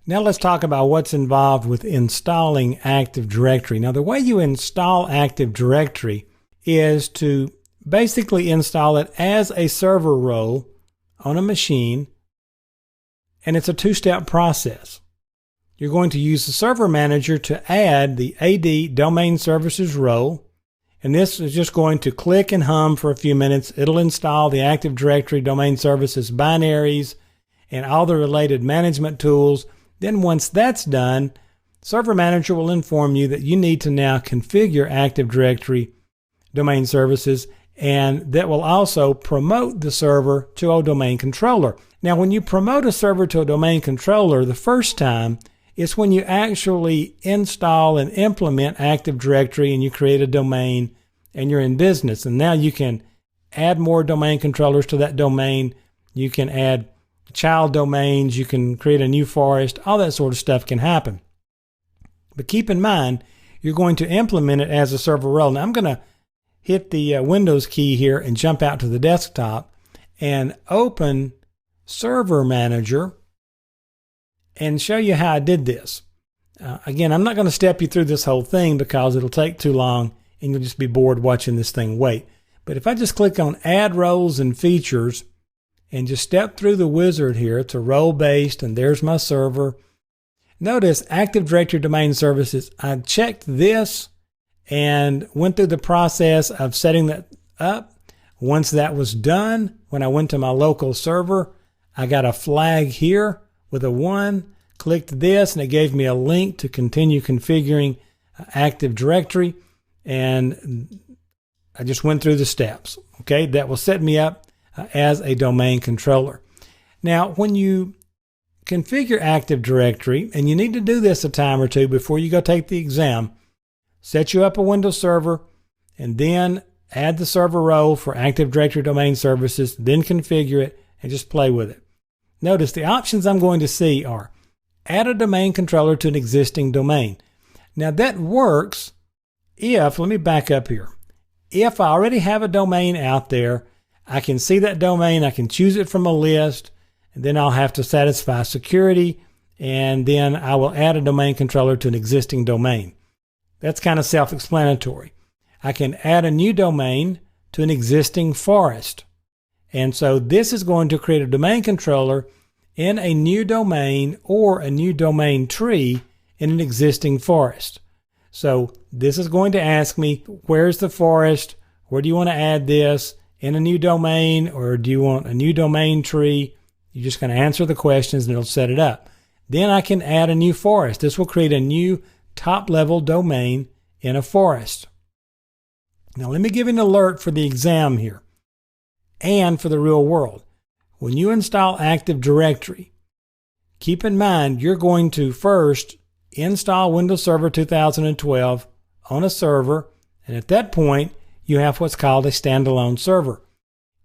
Now let's talk about what's involved with installing Active Directory. Now the way you install Active Directory is to basically install it as a server role on a machine, and it's a two-step process. You're going to use the Server Manager to add the AD Domain Services role, and this is just going to click and hum for a few minutes. It'll install the Active Directory Domain Services binaries and all the related management tools. Then once that's done, Server Manager will inform you that you need to now configure Active Directory Domain Services, and that will also promote the server to a domain controller. Now, when you promote a server to a domain controller the first time, it's when you actually install and implement Active Directory and you create a domain and you're in business. And now you can add more domain controllers to that domain. You can add child domains, you can create a new forest, all that sort of stuff can happen. But keep in mind, you're going to implement it as a server role. Now I'm going to hit the Windows key here and jump out to the desktop and open Server Manager and show you how I did this. Again, I'm not going to step you through this whole thing because it'll take too long and you'll just be bored watching this thing wait. But if I just click on Add Roles and Features and just step through the wizard here, it's a role-based, and there's my server. Notice Active Directory Domain Services. I checked this and went through the process of setting that up. Once that was done, when I went to my local server, I got a flag here with a 1, clicked this, and it gave me a link to continue configuring Active Directory, and I just went through the steps. Okay, that will set me up as a domain controller. Now, when you configure Active Directory, and you need to do this a time or two before you go take the exam, set you up a Windows server, and then add the server role for Active Directory Domain Services, then configure it, and just play with it. Notice the options I'm going to see are add a domain controller to an existing domain. Now that works if, let me back up here, if I already have a domain out there, I can see that domain, I can choose it from a list, and then I'll have to satisfy security, and then I will add a domain controller to an existing domain. That's kind of self-explanatory. I can add a new domain to an existing forest. And so this is going to create a domain controller in a new domain or a new domain tree in an existing forest. So this is going to ask me, where's the forest? Where do you want to add this? In a new domain, or do you want a new domain tree? You're just going to answer the questions and it'll set it up. Then I can add a new forest. This will create a new top-level domain in a forest. Now let me give you an alert for the exam here and for the real world. When you install Active Directory, keep in mind you're going to first install Windows Server 2012 on a server, and at that point you have what's called a standalone server.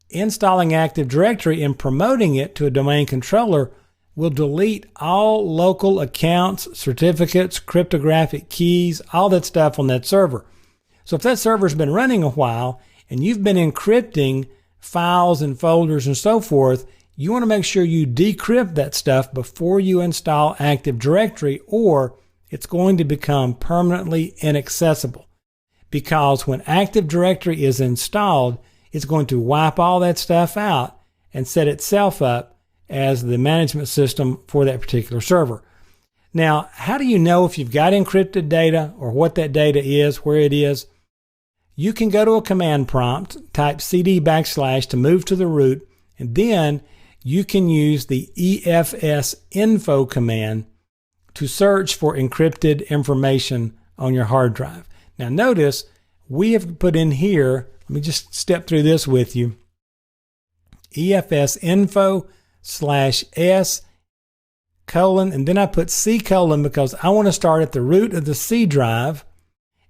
Installing Active Directory and promoting it to a domain controller will delete all local accounts, certificates, cryptographic keys, all that stuff on that server. So if that server's been running a while and you've been encrypting files and folders and so forth, you want to make sure you decrypt that stuff before you install Active Directory, or it's going to become permanently inaccessible. Because when Active Directory is installed, it's going to wipe all that stuff out and set itself up as the management system for that particular server. Now, how do you know if you've got encrypted data or what that data is, where it is? You can go to a command prompt, type cd / to move to the root, and then you can use the efsinfo command to search for encrypted information on your hard drive. Now notice we have put in here, let me just step through this with you, efsinfo /s : and then I put C : because I want to start at the root of the C drive,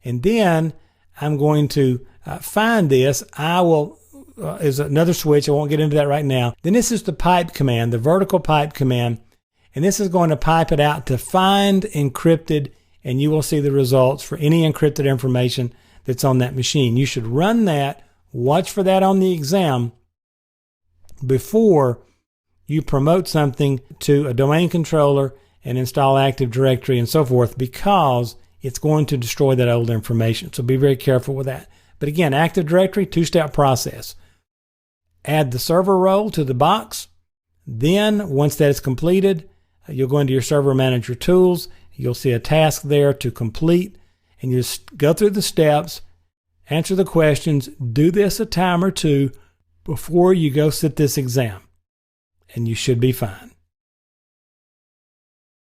and then I'm going to find this. I will, is another switch, I won't get into that right now. Then this is the pipe command, the vertical pipe command, and this is going to pipe it out to find encrypted, and you will see the results for any encrypted information that's on that machine. You should run that, watch for that on the exam before you promote something to a domain controller and install Active Directory and so forth, because it's going to destroy that old information. So be very careful with that. But again, Active Directory, two-step process. Add the server role to the box. Then, once that is completed, you'll go into your Server Manager tools. You'll see a task there to complete, and you just go through the steps, answer the questions, do this a time or two before you go sit this exam, and you should be fine.